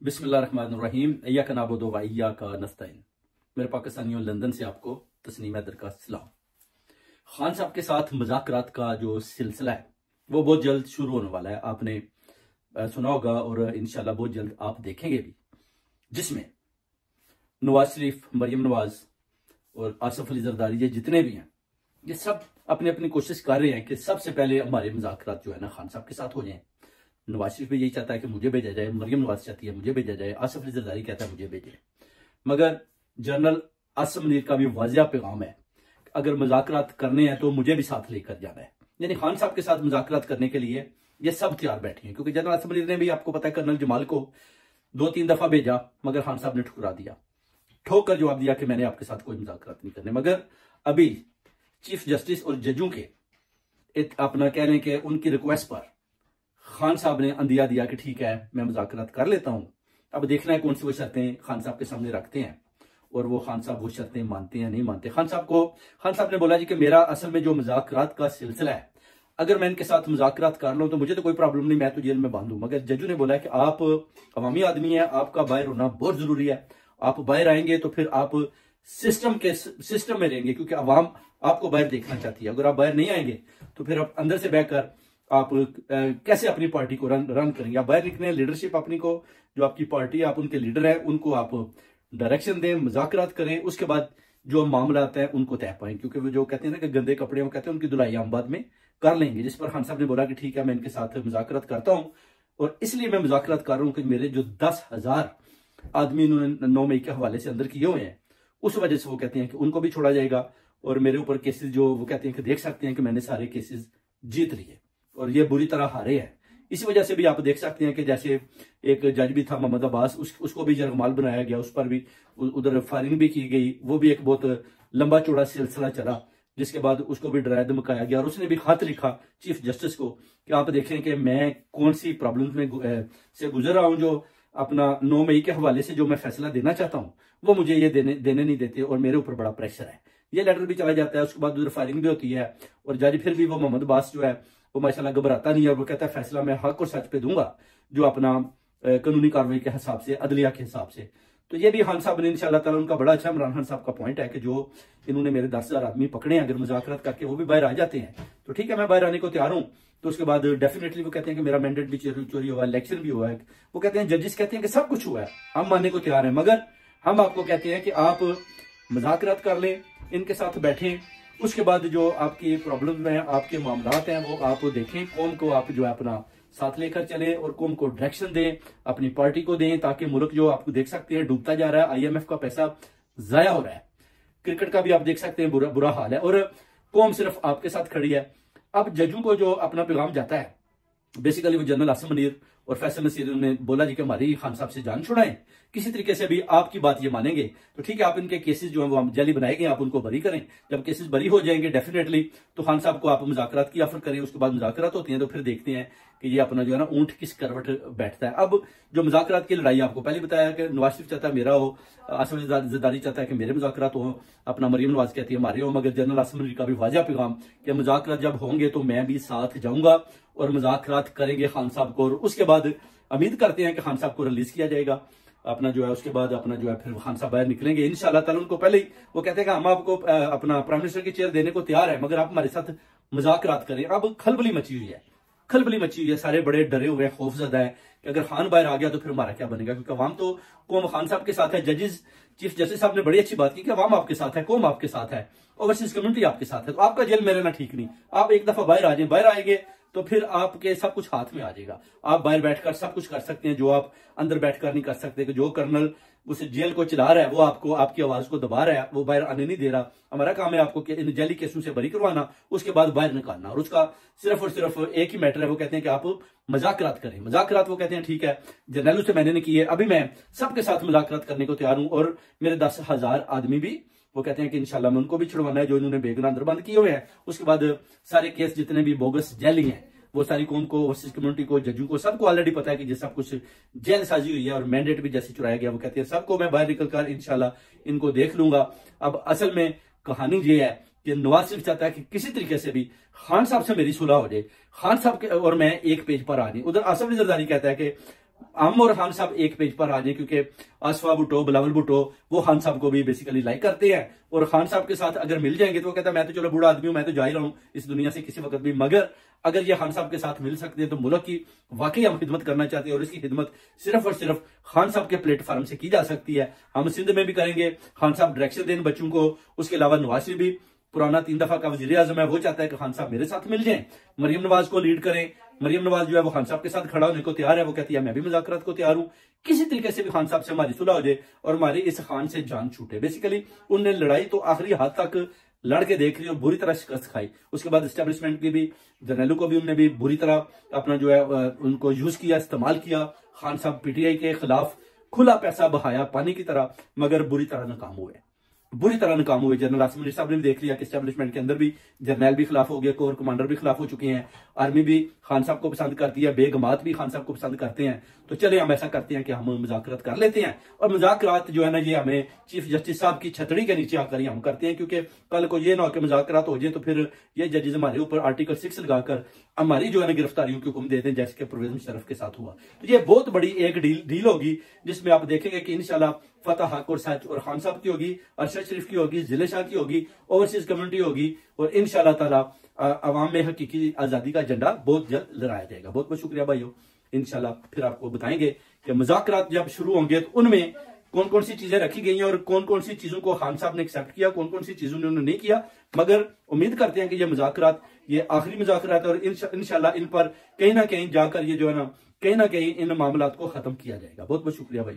बिस्मिल्लाहिर्रहमानिर्रहीम इय्याका नअबुदु व इय्याका नस्तईन। मेरे पाकिस्तानियों, लंदन से आपको तस्नीम हैदर का सलाम। खान साहब के साथ मुज़ाकरात का जो सिलसिला है वो बहुत जल्द शुरू होने वाला है। आपने सुना होगा और इंशाल्लाह बहुत जल्द आप देखेंगे भी, जिसमें नवाज शरीफ, मरियम नवाज और आसिफ अली जरदारी ये जितने भी हैं, ये सब अपनी अपनी कोशिश कर रहे हैं कि सबसे पहले हमारे मुज़ाकरात जो है ना खान साहब के साथ हो जाएं। नवाज शरीफ भी यही चाहता है कि मुझे भेजा जाए, मरियम नवाज चाहती है मुझे भेजा जाए, आसिफ अली जरदारी कहता है मुझे भेजे। मगर जनरल आसिम मुनीर का भी वाजिया पैगाम है, अगर मुज़ाकरात करने हैं तो मुझे भी साथ लेकर जाना है। यानी खान साहब के साथ मुज़ाकरात करने के लिए ये सब तैयार बैठे हैं, क्योंकि जनरल आसिम मुनीर ने भी, आपको पता है, कर्नल जमाल को 2-3 दफा भेजा, मगर खान साहब ने ठुकरा दिया, ठोक कर जवाब दिया कि मैंने आपके साथ कोई मुज़ाकरात नहीं करने। मगर अभी चीफ जस्टिस और जजों के अपना कह रहे हैं कि उनकी रिक्वेस्ट पर खान साहब ने अंदिया दिया कि ठीक है मैं मुज़ाकरात कर लेता हूं। अब देखना है कौन सी वो शर्तें खान साहब के सामने रखते हैं और वो खान साहब वो शर्तें मानते हैं नहीं मानते। खान साहब ने बोला जी कि मेरा असल में जो मुज़ाकरात का सिलसिला है, अगर मैं इनके साथ मुज़ाकरात कर लूं तो मुझे तो कोई प्रॉब्लम नहीं, मैं तो जेल में बांधूं। मगर जजू ने बोला कि आप अवामी आदमी है, आपका बाहर होना बहुत जरूरी है। आप बाहर आएंगे तो फिर आप सिस्टम में रहेंगे, क्योंकि अवाम आपको बाहर देखना चाहती है। अगर आप बाहर नहीं आएंगे तो फिर आप अंदर से बैठकर आप कैसे अपनी पार्टी को रन करेंगे। आप बाहर निकले, लीडरशिप अपनी को, जो आपकी पार्टी है, आप उनके लीडर हैं, उनको आप डायरेक्शन दें, मुज़ाकरात करें, उसके बाद जो मामला आता है उनको तय पाएं। क्योंकि वो जो कहते हैं ना कि गंदे कपड़े, वो कहते हैं उनकी धुलाई हम बाद में कर लेंगे। जिस पर खान साहब ने बोला कि ठीक है मैं इनके साथ मुज़ाकरात करता हूं, और इसलिए मैं मुज़ाकरात कर रहा हूं कि मेरे जो 10,000 आदमी इन्होंने 9 मई के हवाले से अंदर किए हुए हैं, उस वजह से वो कहते हैं कि उनको भी छोड़ा जाएगा। और मेरे ऊपर केसेस जो वो कहते हैं कि देख सकते हैं कि मैंने सारे केसेस जीत लिए और ये बुरी तरह हारे हैं। इसी वजह से भी आप देख सकते हैं कि जैसे एक जज भी था मोहम्मद अब्बास, उसको भी जरगमाल बनाया गया, उस पर भी उधर फायरिंग भी की गई। वो भी एक बहुत लंबा चौड़ा सिलसिला चला, जिसके बाद उसको भी डराया धमकाया गया। और उसने भी खत लिखा चीफ जस्टिस को कि आप देखें कि मैं कौन सी प्रॉब्लम में से गुजर रहा हूं, जो अपना 9 मई के हवाले से जो मैं फैसला देना चाहता हूं वो मुझे ये देने नहीं देते और मेरे ऊपर बड़ा प्रेशर है। ये लेटर भी चला जाता है, उसके बाद उधर फायरिंग भी होती है। और जज फिर भी वो मोहम्मद अब्बास जो है वो माशाल्लाह घबराता नहीं है, और वो कहता है फैसला मैं हक और सच पे दूंगा, जो अपना कानूनी कार्रवाई के हिसाब से, अदलिया के हिसाब से। तो ये भी खान साहब ने इंशाल्लाह ताला, उनका बड़ा अच्छा इमरान खान साहब का पॉइंट है कि जो इन्होंने मेरे 10,000 आदमी पकड़े हैं, अगर मुज़ाकरात करके वो भी बाहर आ जाते हैं तो ठीक है मैं बाहर आने को तैयार हूं। तो उसके बाद डेफिनेटली वो कहते हैं कि मेरा मैंडेट भी चोरी हुआ है, इलेक्शन भी हुआ है। वो कहते हैं, जजेस कहते हैं कि सब कुछ हुआ है, हम मानने को तैयार है, मगर हम आपको कहते हैं कि आप मुज़ाकरात कर लें, इनके साथ बैठें, उसके बाद जो आपकी प्रॉब्लम है, आपके मामलात हैं, वो आप देखें, कौम को आप जो है अपना साथ लेकर चले और कौम को डायरेक्शन दें, अपनी पार्टी को दें, ताकि मुल्क जो आपको देख सकते हैं डूबता जा रहा है, IMF का पैसा जाया हो रहा है, क्रिकेट का भी आप देख सकते हैं बुरा हाल है, और कौम सिर्फ आपके साथ खड़ी है। अब जजों को जो अपना पैगाम जाता है, बेसिकली वो जनरल आसिम मुनीर और फैसल नसीर ने बोला जी कि हमारी खान साहब से जान छुड़ाएं, किसी तरीके से भी आपकी बात ये मानेंगे तो ठीक है, आप इनके केसेस जो है वो जाली बनाएंगे, आप उनको बरी करें। जब केसेस बरी हो जाएंगे डेफिनेटली तो खान साहब को आप मुज़ाकरात की ऑफर करें। उसके बाद मुज़ाकरात होती हैं तो फिर देखते हैं कि ये अपना जो है ना ऊंट किस करवट बैठता है। अब जो मुज़ाकरात की लड़ाई, आपको पहले बताया कि नवाज शरीफ चाहता है मेरा हो, आसिफ अली जरदारी चाहता है कि मेरे मुज़ाकरात हो, अपना मरियम नवाज कहती है हमारे हो। मगर जनरल आसिम मुनीर का भी वाजिया पैगाम कि मुज़ाकरात जब होंगे तो मैं भी साथ जाऊंगा और मुज़ाकरात करेंगे खान साहब को, और उसके बाद उम्मीद करते हैं कि खान साहब को रिलीज किया जाएगा अपना जो है। उसके बाद अपना जो है फिर खान साहब बाहर निकलेंगे इंशाल्लाह ताला। उनको पहले ही वो कहते हैं कि हम आपको अपना प्राइम मिनिस्टर की चेयर देने को तैयार है, मगर आप हमारे साथ मुज़ाकरात करें। अब खलबली मची हुई है, सारे बड़े डरे हुए हैं, खौफजदा है कि अगर खान बाहर आ गया तो फिर हमारा क्या बनेगा, क्योंकि अवाम तो कौम खान साहब के साथ है। जजेस, चीफ जस्टिस साहब ने बड़ी अच्छी बात की कि अवाम आपके साथ है, कौम आपके साथ है, ओवरसीज कम्युनिटी आपके साथ है, तो आपका जेल में रहना ठीक नहीं। आप एक दफा बाहर आ जाए, बाहर आएंगे तो फिर आपके सब कुछ हाथ में आ जाएगा, आप बाहर बैठकर सब कुछ कर सकते हैं जो आप अंदर बैठकर नहीं कर सकते। कि जो कर्नल उस जेल को चला रहा है वो आपको, आपकी आवाज को दबा रहा है, वो बाहर आने नहीं दे रहा। हमारा काम है आपको इन जेली केसों से बरी करवाना, उसके बाद बाहर निकालना, और उसका सिर्फ और सिर्फ एक ही मैटर है, वो कहते हैं कि आप मुज़ाकरात करें। मुज़ाकरात वो कहते हैं ठीक है, जर्नैलों से मैंने नहीं की है, अभी मैं सबके साथ मुज़ाकरात करने को तैयार हूं, और मेरे 10,000 आदमी भी वो कहते हैं कि इंशाल्लाह मैं उनको भी छुड़वाना है जो इन्होंने बेगुनाह अंदर बंद किए हुए हैं। उसके बाद सारे केस जितने भी बोगस जैली हैं वो सारी कौम को, ओवरसीज कम्युनिटी को, जजों को, सबको ऑलरेडी पता है कि ये सब कुछ जेल साजी हुई है और मैंडेट भी जैसे चुराया गया। वो कहते हैं सबको मैं बाहर निकल कर इंशाल्लाह इनको देख लूंगा। अब असल में कहानी ये है कि नवाज शरीफ चाहता है कि किसी तरीके से भी खान साहब से मेरी सुलह हो जाए, खान साहब के और मैं एक पेज पर आ जाए। उधर आसिफ अली जरदारी कहता है कि हम और खान साहब एक पेज पर आ जाए, क्योंकि आसफा भुट्टो, बिलावल भुट्टो वो खान साहब को भी बेसिकली लाइक करते हैं, और खान साहब के साथ अगर मिल जाएंगे तो वो कहता है मैं तो चलो बूढ़ा आदमी हूं, मैं तो जा ही रहा हूं इस दुनिया से किसी वक्त भी, मगर अगर ये खान साहब के साथ मिल सकते हैं तो मुल्क की वाकई हम खिदमत करना चाहते हैं, और इसकी खिदमत सिर्फ और सिर्फ खान साहब के प्लेटफॉर्म से की जा सकती है। हम सिंध में भी करेंगे, खान साहब डायरेक्शन दें बच्चों को, उसके अलावा नवाज शरीफ भी पुराना 3 दफा का वजीर आजम है, वो चाहता है कि खान साहब मेरे साथ मिल जाएं, मरियम नवाज को लीड करें। मरियम नवाज जो है वो खान साहब के साथ खड़ा होने को तैयार है, वो कहती है मैं भी मुज़ाकरात को तैयार हूं, किसी तरीके से भी खान साहब से हमारी सुलह हो जाए और हमारी इस खान से जान छूटे। बेसिकली उनने लड़ाई तो आखिरी हाथ तक लड़ के देख ली और बुरी तरह शिकस्त खाई। उसके बाद एस्टेब्लिशमेंट की भी, जर्नैलों को भी उनने भी बुरी तरह अपना जो है उनको यूज किया, इस्तेमाल किया। खान साहब पीटीआई के खिलाफ खुला पैसा बहाया पानी की तरह, मगर बुरी तरह नाकाम हुए, बुरी तरह नाकाम हुए। जनरल आसिम अली साहब ने भी देख लिया कि एस्टेब्लिशमेंट के अंदर भी जर्नैल भी खिलाफ हो गए, कोर कमांडर भी खिलाफ हो चुके हैं, आर्मी भी खान साहब को पसंद करती है, बेगमात भी खान साहब को पसंद करते हैं। तो चले हम ऐसा करते हैं कि हम मुज़ाकरात कर लेते हैं, और मुज़ाकरात जो है ना ये हमें चीफ जस्टिस साहब की छतड़ी के नीचे आकर ही हम करते हैं, क्योंकि कल को ये ना हो कि मुज़ाकरात हो जाए तो फिर ये जजेज हमारे ऊपर आर्टिकल 6 लगाकर हमारी जो है ना गिरफ्तारियों की हुक्म देते हैं, जैसे कि परवेज मुशर्रफ के साथ हुआ। तो ये बहुत बड़ी एक डील होगी, जिसमें आप देखेंगे कि इंशाल्लाह फतह हक और सच और खान साहब की होगी, अरशद शरीफ की होगी, जिले शाह की होगी, ओवरसीज कम्युनिटी होगी, और इंशाल्लाह ताला अवाम में हकीकी आजादी का झंडा बहुत जल्द लहराया जाएगा। बहुत बहुत शुक्रिया भाइयों, इंशाल्लाह फिर आपको बताएंगे कि मुज़ाकरात जब शुरू होंगे तो उनमें कौन कौन सी चीजें रखी गई हैं और कौन कौन सी चीजों को खान साहब ने एक्सेप्ट किया, कौन कौन सी चीजों ने उन्होंने नहीं किया। मगर उम्मीद करते हैं कि ये मुज़ाकरात ये आखिरी मुज़ाकरात है, और इंशाल्लाह इन पर कहीं ना कहीं जाकर ये जो है ना कहीं इन मामलात को खत्म किया जाएगा। बहुत बहुत शुक्रिया भाई।